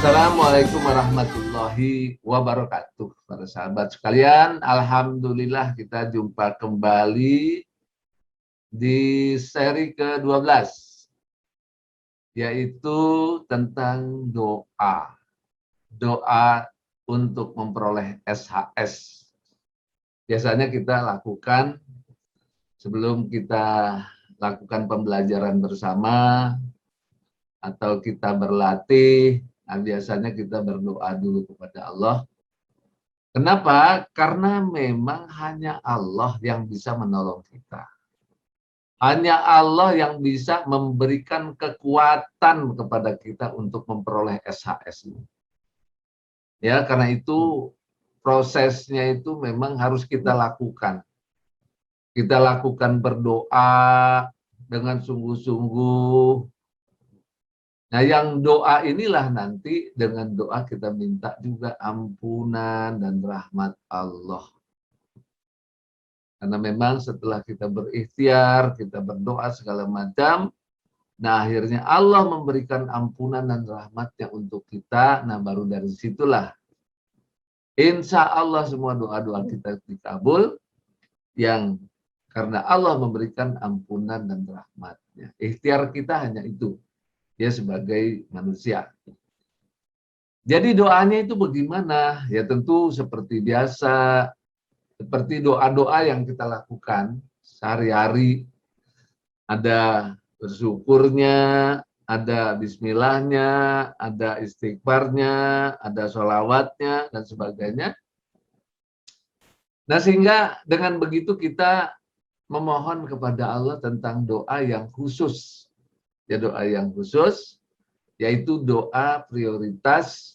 Assalamualaikum warahmatullahi wabarakatuh. Para sahabat sekalian, alhamdulillah kita jumpa kembali di seri ke-12, yaitu tentang doa. Doa untuk memperoleh SHS. Biasanya kita lakukan sebelum kita lakukan pembelajaran bersama atau kita berlatih. Nah, biasanya kita berdoa dulu kepada Allah. Kenapa? Karena memang hanya Allah yang bisa menolong kita. Hanya Allah yang bisa memberikan kekuatan kepada kita untuk memperoleh SHS ini. Ya, karena itu prosesnya itu memang harus kita lakukan. Kita lakukan berdoa dengan sungguh-sungguh. Nah, yang doa inilah nanti dengan doa kita minta juga ampunan dan rahmat Allah. Karena memang setelah kita berikhtiar, kita berdoa segala macam, nah akhirnya Allah memberikan ampunan dan rahmatnya untuk kita. Nah, baru dari situlah insya Allah semua doa-doa kita dikabul, yang karena Allah memberikan ampunan dan rahmatnya. Ikhtiar kita hanya itu, ya, sebagai manusia. Jadi doanya itu bagaimana? Ya tentu seperti biasa, seperti doa-doa yang kita lakukan sehari-hari. Ada bersyukurnya, ada bismillahnya, ada istighfarnya, ada sholawatnya, dan sebagainya. Nah, sehingga dengan begitu kita memohon kepada Allah tentang doa yang khusus. Ya, doa yang khusus, yaitu doa prioritas.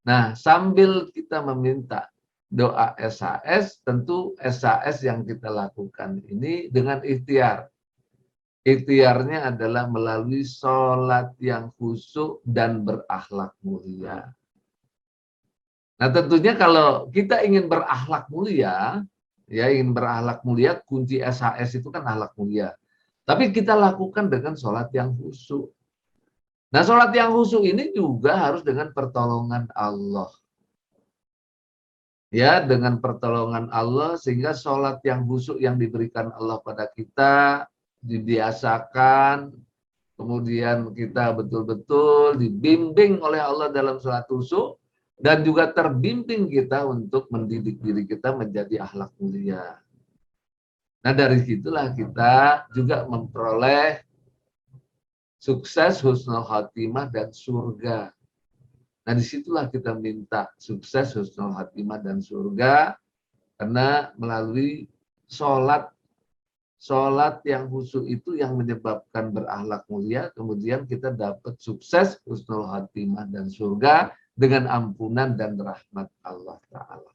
Nah, sambil kita meminta doa SHS, tentu SHS yang kita lakukan ini dengan ikhtiar. Ikhtiarnya adalah melalui sholat yang khusyuk dan berakhlak mulia. Nah, tentunya kalau kita ingin berakhlak mulia, ya ingin berakhlak mulia, kunci SHS itu kan akhlak mulia. Tapi kita lakukan dengan sholat yang khusyuk. Nah, sholat yang khusyuk ini juga harus dengan pertolongan Allah. Ya, dengan pertolongan Allah, sehingga sholat yang khusyuk yang diberikan Allah pada kita dibiasakan, kemudian kita betul-betul dibimbing oleh Allah dalam sholat khusyuk, dan juga terbimbing kita untuk mendidik diri kita menjadi akhlak mulia. Nah, dari situlah kita juga memperoleh sukses, husnul khatimah, dan surga. Nah, disitulah kita minta sukses, husnul khatimah, dan surga, karena melalui sholat yang khusyuk itu yang menyebabkan berakhlak mulia, kemudian kita dapat sukses, husnul khatimah, dan surga dengan ampunan dan rahmat Allah Ta'ala.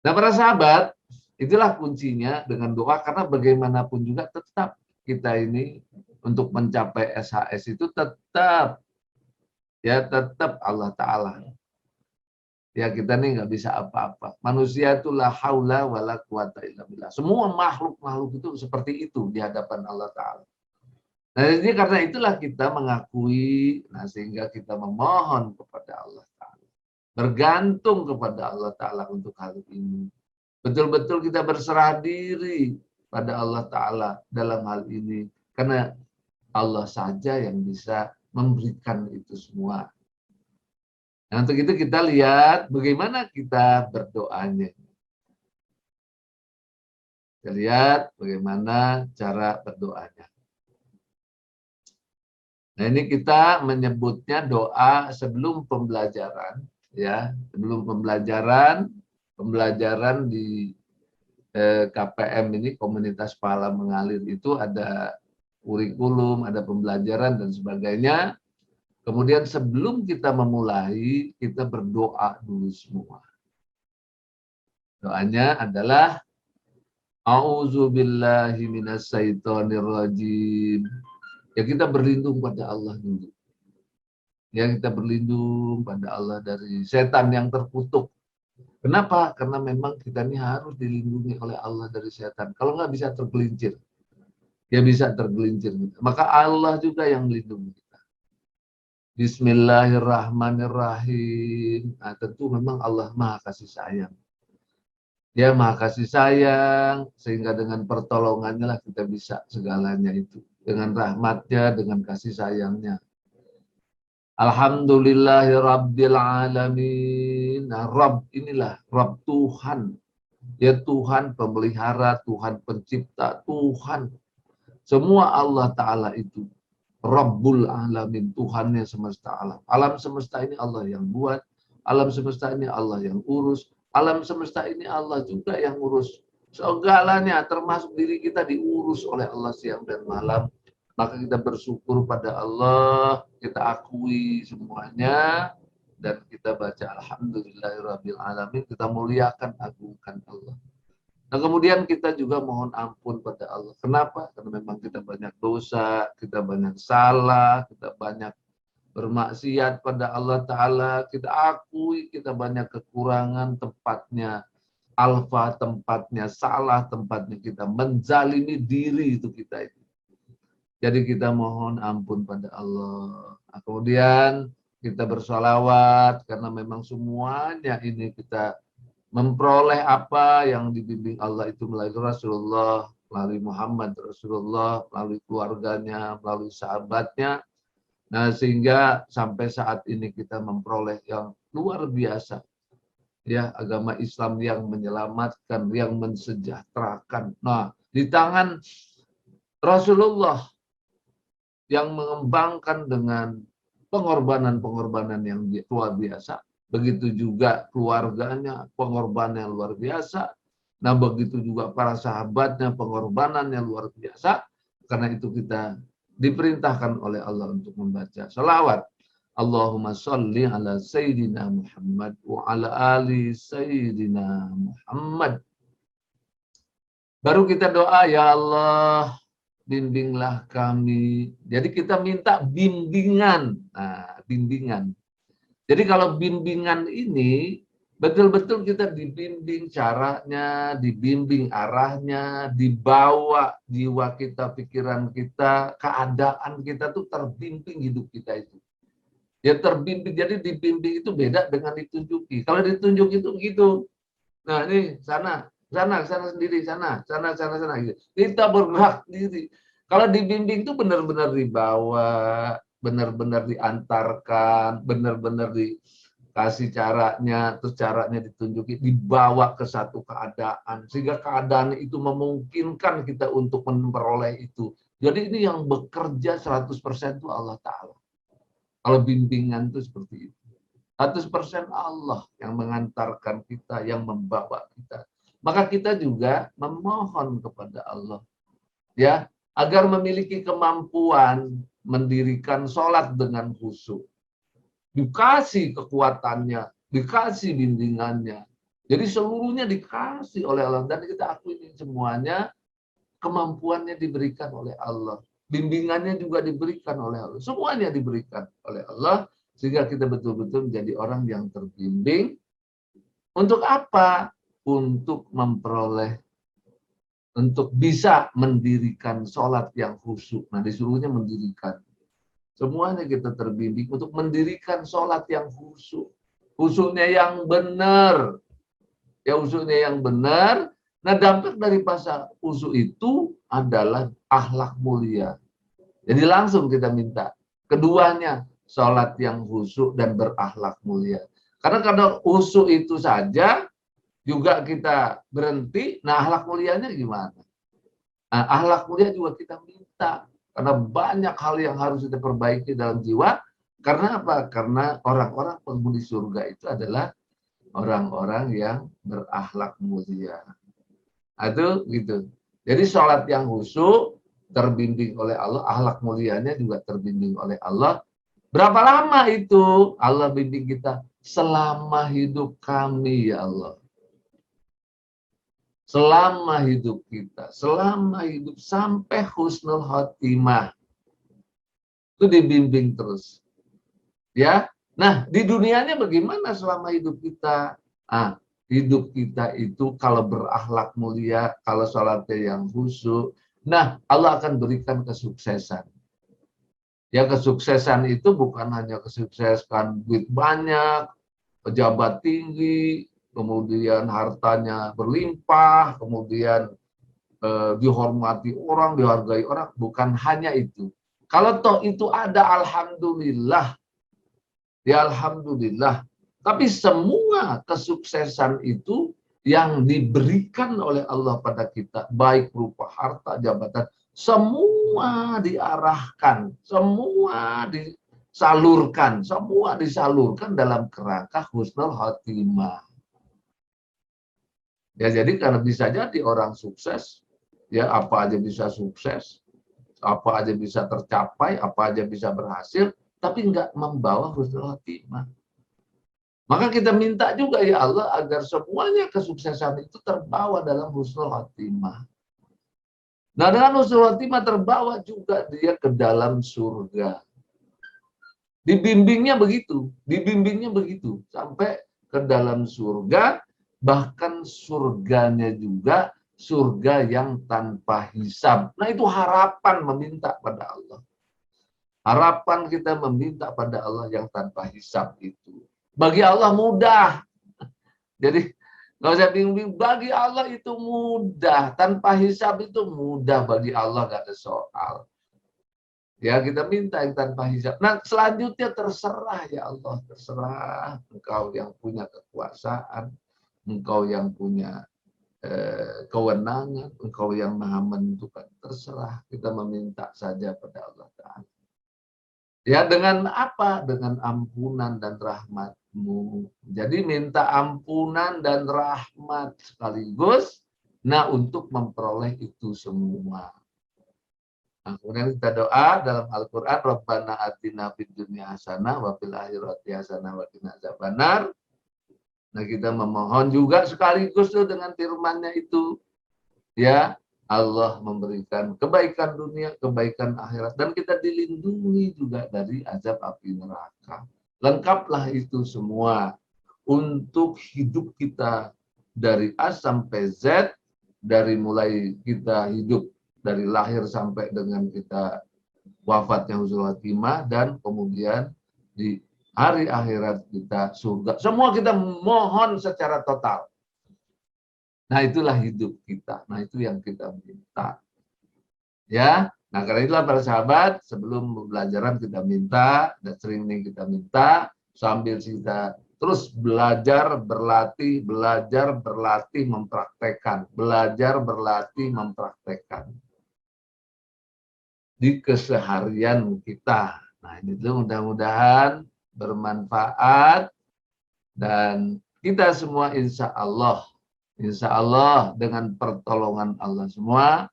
Nah, para sahabat, itulah kuncinya dengan doa, karena bagaimanapun juga tetap kita ini untuk mencapai SHS itu tetap Allah Ta'ala. Ya, kita ini nggak bisa apa-apa. Manusia itu la haula wala quwata illa billah. Semua makhluk-makhluk itu seperti itu di hadapan Allah Ta'ala. Nah, jadi karena itulah kita mengakui, nah sehingga kita memohon kepada Allah Ta'ala. Bergantung kepada Allah Ta'ala untuk hal ini. Betul-betul kita berserah diri pada Allah Ta'ala dalam hal ini. Karena Allah saja yang bisa memberikan itu semua. Nah, untuk itu kita lihat bagaimana kita berdoanya. Kita lihat bagaimana cara berdoanya. Nah, ini kita menyebutnya doa sebelum pembelajaran, ya. Sebelum pembelajaran di KPM ini, Komunitas Pahala Mengalir, itu ada kurikulum, ada pembelajaran dan sebagainya. Kemudian sebelum kita memulai, kita berdoa dulu semua. Doanya adalah A'udzubillahi minasyaitonirrajim. Ya, kita berlindung pada Allah dulu. Ya, kita berlindung pada Allah dari setan yang terkutuk. Kenapa? Karena memang kita ini harus dilindungi oleh Allah dari setan. Kalau nggak bisa tergelincir. Ya bisa tergelincir. Maka Allah juga yang melindungi kita. Bismillahirrahmanirrahim. Nah, tentu memang Allah Maha Kasih Sayang. Dia Maha Kasih Sayang, sehingga dengan pertolongannya lah kita bisa segalanya itu. Dengan rahmatnya, dengan kasih sayangnya. Alhamdulillahirabbil alamin. Nah, Rabb inilah Rabb Tuhan. Dia Tuhan pemelihara, Tuhan pencipta, Tuhan. Semua Allah Ta'ala itu. Rabbul alamin, Tuhannya semesta alam. Alam semesta ini Allah yang buat. Alam semesta ini Allah yang urus. Alam semesta ini Allah juga yang urus. Segalanya termasuk diri kita diurus oleh Allah siang dan malam. Maka kita bersyukur pada Allah, kita akui semuanya, dan kita baca Alhamdulillahirabbil alamin, kita muliakan, agungkan Allah. Nah, kemudian kita juga mohon ampun pada Allah. Kenapa? Karena memang kita banyak dosa, kita banyak salah, kita banyak bermaksiat pada Allah Ta'ala. Kita akui kita banyak kekurangan, tempatnya alfa, tempatnya salah, tempatnya kita menzalimi diri itu kita itu. Jadi kita mohon ampun pada Allah. Nah, kemudian kita bersolawat karena memang semuanya ini kita memperoleh apa yang dibimbing Allah itu melalui Rasulullah, melalui Muhammad Rasulullah, melalui keluarganya, melalui sahabatnya. Nah, sehingga sampai saat ini kita memperoleh yang luar biasa. Ya, agama Islam yang menyelamatkan, yang mensejahterakan. Nah, di tangan Rasulullah yang mengembangkan dengan pengorbanan-pengorbanan yang luar biasa. Begitu juga keluarganya, pengorbanan yang luar biasa. Nah, begitu juga para sahabatnya, pengorbanan yang luar biasa. Karena itu kita diperintahkan oleh Allah untuk membaca salawat. Allahumma sholli ala Sayyidina Muhammad wa ala ali Sayyidina Muhammad. Baru kita doa, ya Allah, bimbinglah kami. Jadi kita minta bimbingan. Nah, bimbingan. Jadi kalau bimbingan ini, betul-betul kita dibimbing caranya, dibimbing arahnya, dibawa jiwa kita, pikiran kita, keadaan kita tuh terbimbing hidup kita itu. Ya terbimbing, jadi dibimbing itu beda dengan ditunjuki. Kalau ditunjuk itu gitu. Nah ini sana sendiri, sana. Gitu. Kita bergerak diri. Kalau dibimbing itu benar-benar dibawa, benar-benar diantarkan, benar-benar dikasih caranya, terus caranya ditunjuki, dibawa ke satu keadaan, sehingga keadaan itu memungkinkan kita untuk memperoleh itu. Jadi ini yang bekerja 100% itu Allah Ta'ala. Kalau bimbingan itu seperti itu. 100% Allah yang mengantarkan kita, yang membawa kita. Maka kita juga memohon kepada Allah, ya, agar memiliki kemampuan mendirikan sholat dengan khusyuk. Dikasih kekuatannya, dikasih bimbingannya. Jadi seluruhnya dikasih oleh Allah, dan kita akui ini semuanya kemampuannya diberikan oleh Allah. Bimbingannya juga diberikan oleh Allah. Semuanya diberikan oleh Allah, sehingga kita betul-betul menjadi orang yang terbimbing. Untuk apa? Untuk memperoleh, untuk bisa mendirikan sholat yang khusyuk. Nah, disuruhnya mendirikan. Semuanya kita terbimbing untuk mendirikan sholat yang khusyuk. Khusyuknya yang benar. Ya, khusyuknya yang benar. Nah, dampak dari bahasa khusyuk itu adalah akhlak mulia. Jadi langsung kita minta. Keduanya, sholat yang khusyuk dan berakhlak mulia. Karena kalau khusyuk itu saja, juga kita berhenti, nah akhlak mulianya gimana? Nah, akhlak mulia juga kita minta. Karena banyak hal yang harus kita perbaiki dalam jiwa. Karena apa? Karena orang-orang penghuni surga itu adalah orang-orang yang berakhlak mulia. Itu gitu. Jadi sholat yang khusyuk terbimbing oleh Allah, akhlak mulianya juga terbimbing oleh Allah. Berapa lama itu Allah bimbing kita? Selama hidup kami, ya Allah. Selama hidup kita, selama hidup sampai husnul khotimah. Itu dibimbing terus. Ya. Nah, di dunianya bagaimana selama hidup kita? Ah, hidup kita itu kalau berakhlak mulia, kalau sholatnya yang khusyuk, nah Allah akan berikan kesuksesan. Ya, kesuksesan itu bukan hanya kesuksesan duit banyak, pejabat tinggi, kemudian hartanya berlimpah, kemudian dihormati orang, dihargai orang, bukan hanya itu. Kalau toh itu ada, alhamdulillah, ya alhamdulillah. Tapi semua kesuksesan itu yang diberikan oleh Allah pada kita, baik berupa harta, jabatan, semua diarahkan, semua disalurkan dalam kerangka husnul khotimah. Ya, jadi karena bisa jadi orang sukses, ya apa aja bisa sukses, apa aja bisa tercapai, apa aja bisa berhasil, tapi nggak membawa husnul khotimah. Maka kita minta juga ya Allah agar semuanya kesuksesan itu terbawa dalam husnul khotimah. Nah, dengan husnul khotimah terbawa juga dia ke dalam surga. Dibimbingnya begitu sampai ke dalam surga, bahkan surganya juga surga yang tanpa hisab. Nah, itu harapan meminta pada Allah. Harapan kita meminta pada Allah yang tanpa hisab itu. Bagi Allah mudah. Jadi nggak usah bingung-bingung. Bagi Allah itu mudah. Tanpa hisab itu mudah bagi Allah, nggak ada soal. Ya, kita minta yang tanpa hisab. Nah, selanjutnya terserah ya Allah. Terserah Engkau yang punya kekuasaan. Engkau yang punya kewenangan. Engkau yang maha menentukan. Terserah, kita meminta saja pada Allah Ta'ala. Ya, dengan apa? Dengan ampunan dan rahmat-Mu. Jadi minta ampunan dan rahmat sekaligus. Nah, untuk memperoleh itu semua. Nah, kemudian kita doa dalam Al-Quran, Rabbana atina fid dunya hasanah wa fil akhirati hasanah wa qina adzabannar. Nah, kita memohon juga sekaligus tuh dengan firman-Nya itu. Ya, Allah memberikan kebaikan dunia, kebaikan akhirat, dan kita dilindungi juga dari azab api neraka. Lengkaplah itu semua untuk hidup kita dari A sampai Z, dari mulai kita hidup dari lahir sampai dengan kita wafatnya husnul khotimah, dan kemudian di hari akhirat kita surga. Semua kita mohon secara total. Nah, itulah hidup kita. Nah, itu yang kita minta. Ya, nah karena itulah para sahabat, sebelum pembelajaran kita minta, dan sering nih kita minta, sambil kita terus belajar, berlatih, mempraktekkan. Belajar, berlatih, mempraktekkan. Di keseharian kita. Nah, ini tuh mudah-mudahan bermanfaat, dan kita semua insya Allah dengan pertolongan Allah semua,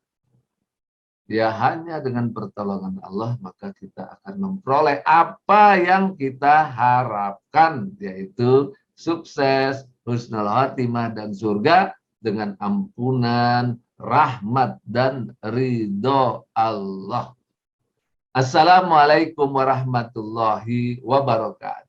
ya hanya dengan pertolongan Allah maka kita akan memperoleh apa yang kita harapkan, yaitu sukses, husnul khotimah, dan surga dengan ampunan, rahmat, dan ridho Allah. Assalamualaikum warahmatullahi wabarakatuh.